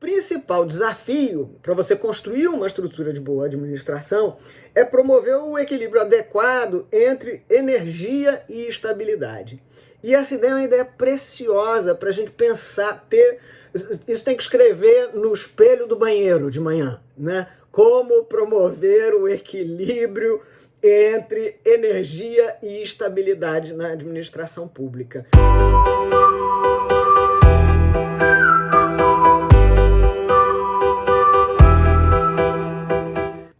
principal desafio para você construir uma estrutura de boa administração é promover o equilíbrio adequado entre energia e estabilidade. E essa ideia é uma ideia preciosa para a gente pensar, isso tem que escrever no espelho do banheiro de manhã, né? Como promover o equilíbrio entre energia e estabilidade na administração pública.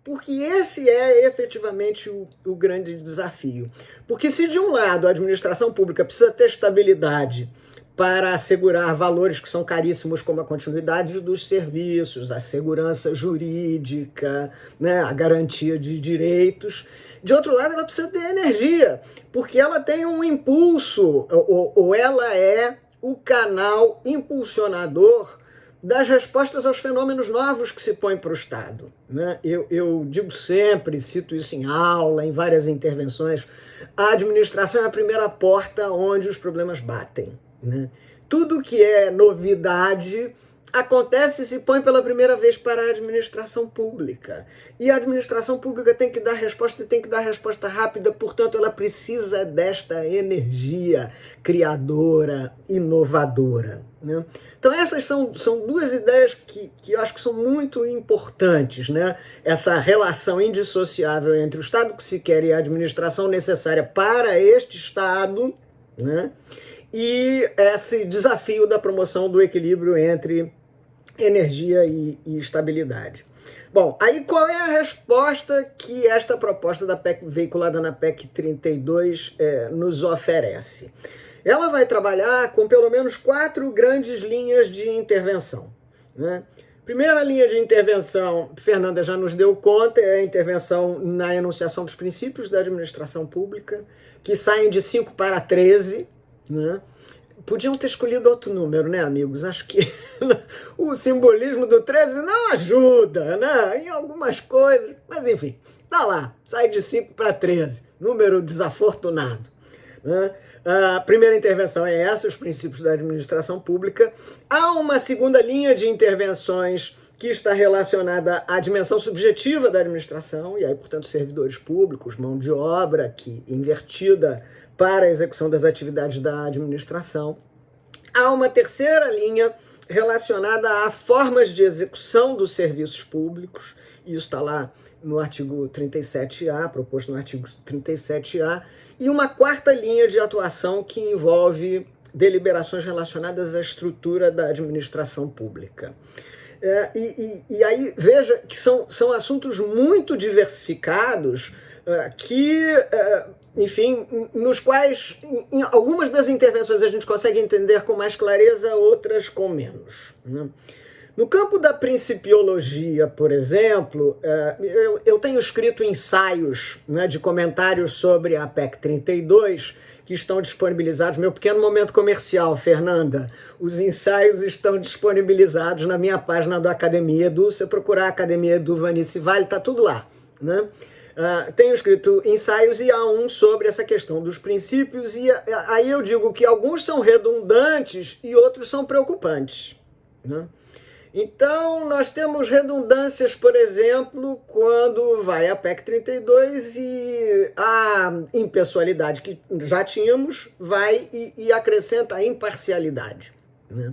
Porque esse é efetivamente o grande desafio. Porque se de um lado a administração pública precisa ter estabilidade para assegurar valores que são caríssimos, como a continuidade dos serviços, a segurança jurídica, né, a garantia de direitos. De outro lado, ela precisa ter energia, porque ela tem um impulso, ou ela é o canal impulsionador das respostas aos fenômenos novos que se põem para o Estado. Né? Eu digo sempre, cito isso em aula, em várias intervenções, a administração é a primeira porta onde os problemas batem. Né? Tudo que é novidade acontece e se põe pela primeira vez para a administração pública. E a administração pública tem que dar resposta e tem que dar resposta rápida, portanto ela precisa desta energia criadora, inovadora. Né? Então essas são duas ideias que eu acho que são muito importantes. Né? Essa relação indissociável entre o Estado que se quer e a administração necessária para este Estado, né? E esse desafio da promoção do equilíbrio entre energia e estabilidade. Bom, aí qual é a resposta que esta proposta da PEC, veiculada na PEC 32, nos oferece? Ela vai trabalhar com pelo menos 4 grandes linhas de intervenção. Né? Primeira linha de intervenção, Fernanda já nos deu conta, é a intervenção na enunciação dos princípios da administração pública, que saem de 5 para 13, né? Podiam ter escolhido outro número, né, amigos? Acho que o simbolismo do 13 não ajuda, né? Em algumas coisas, mas enfim, tá lá, sai de 5 para 13, número desafortunado. Né? A primeira intervenção é essa, os princípios da administração pública. Há uma segunda linha de intervenções que está relacionada à dimensão subjetiva da administração, e aí, portanto, servidores públicos, mão de obra que invertida para a execução das atividades da administração. Há uma terceira linha relacionada a formas de execução dos serviços públicos, e isso está lá no artigo 37A, proposto no artigo 37A, e uma quarta linha de atuação que envolve deliberações relacionadas à estrutura da administração pública. E aí, veja que são assuntos muito diversificados, enfim, nos quais, em algumas das intervenções a gente consegue entender com mais clareza, outras com menos. Né? No campo da principiologia, por exemplo, eu tenho escrito ensaios, né, de comentários sobre a PEC 32, que estão disponibilizados, meu pequeno momento comercial, Fernanda, os ensaios estão disponibilizados na minha página do Academia Edu, você procurar Academia Edu Vanice Vale, está tudo lá. Né? Tenho escrito ensaios e há um sobre essa questão dos princípios, e aí eu digo que alguns são redundantes e outros são preocupantes. Né? Então, nós temos redundâncias, por exemplo, quando vai a PEC 32 e a impessoalidade que já tínhamos vai e acrescenta a imparcialidade. Né?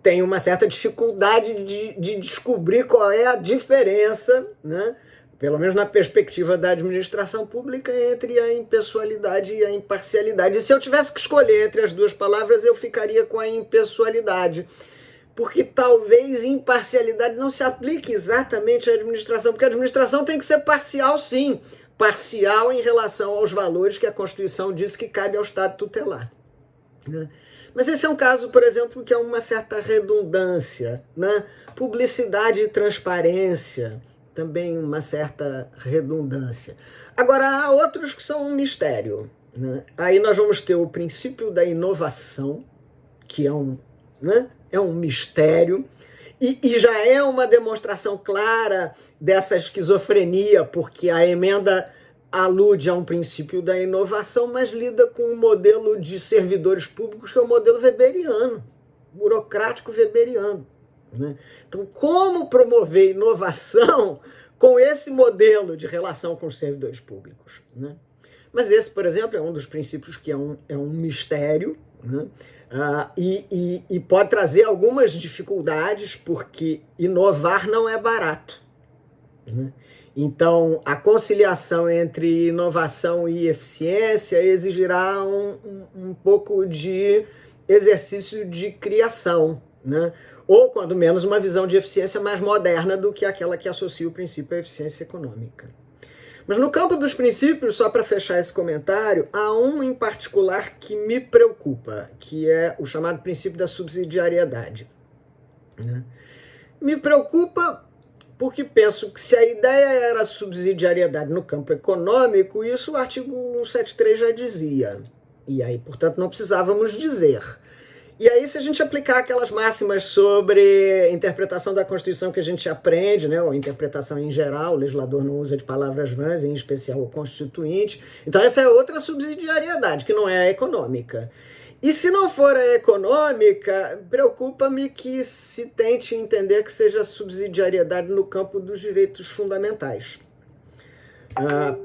Tem uma certa dificuldade de descobrir qual é a diferença, né? Pelo menos na perspectiva da administração pública, entre a impessoalidade e a imparcialidade. E se eu tivesse que escolher entre as duas palavras, eu ficaria com a impessoalidade, porque talvez imparcialidade não se aplique exatamente à administração, porque a administração tem que ser parcial, sim, parcial em relação aos valores que a Constituição diz que cabe ao Estado tutelar. Né? Mas esse é um caso, por exemplo, que é uma certa redundância, né? Publicidade e transparência, também uma certa redundância. Agora, há outros que são um mistério. Né? Aí nós vamos ter o princípio da inovação, que é um mistério, e já é uma demonstração clara dessa esquizofrenia, porque a emenda alude a um princípio da inovação, mas lida com um modelo de servidores públicos que é o modelo weberiano, burocrático weberiano. né? Então, como promover inovação com esse modelo de relação com os servidores públicos, né? Mas esse, por exemplo, é um dos princípios que é um mistério, né? E pode trazer algumas dificuldades, porque inovar não é barato, né? Então, a conciliação entre inovação e eficiência exigirá um pouco de exercício de criação, né? Ou, quando menos, uma visão de eficiência mais moderna do que aquela que associa o princípio à eficiência econômica. Mas no campo dos princípios, só para fechar esse comentário, há um em particular que me preocupa, que é o chamado princípio da subsidiariedade, né? Me preocupa porque penso que se a ideia era subsidiariedade no campo econômico, isso o artigo 173 já dizia. E aí, portanto, não precisávamos dizer. E aí, se a gente aplicar aquelas máximas sobre interpretação da Constituição que a gente aprende, né, ou interpretação em geral, o legislador não usa de palavras vãs, em especial o constituinte. Então essa é outra subsidiariedade, que não é a econômica. E se não for a econômica, preocupa-me que se tente entender que seja subsidiariedade no campo dos direitos fundamentais.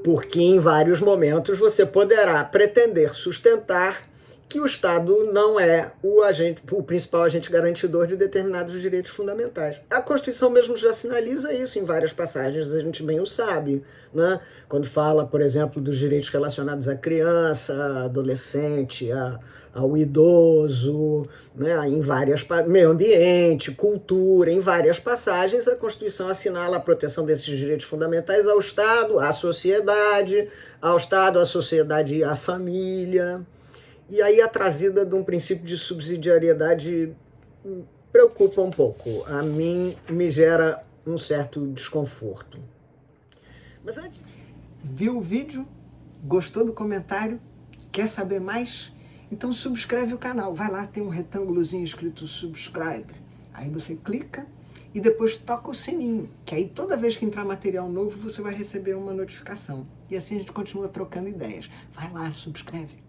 Porque em vários momentos você poderá pretender sustentar que o Estado não é o principal agente garantidor de determinados direitos fundamentais. A Constituição mesmo já sinaliza isso em várias passagens, a gente bem o sabe, né? Quando fala, por exemplo, dos direitos relacionados à criança, adolescente, ao idoso, né? Em várias meio ambiente, cultura, em várias passagens a Constituição assinala a proteção desses direitos fundamentais ao Estado, à sociedade, ao Estado, à sociedade e à família. E aí a trazida de um princípio de subsidiariedade preocupa um pouco. A mim me gera um certo desconforto. Mas antes, viu o vídeo? Gostou do comentário? Quer saber mais? Então subscreve o canal. Vai lá, tem um retângulozinho escrito subscribe. Aí você clica e depois toca o sininho, que aí toda vez que entrar material novo você vai receber uma notificação. E assim a gente continua trocando ideias. Vai lá, subscreve.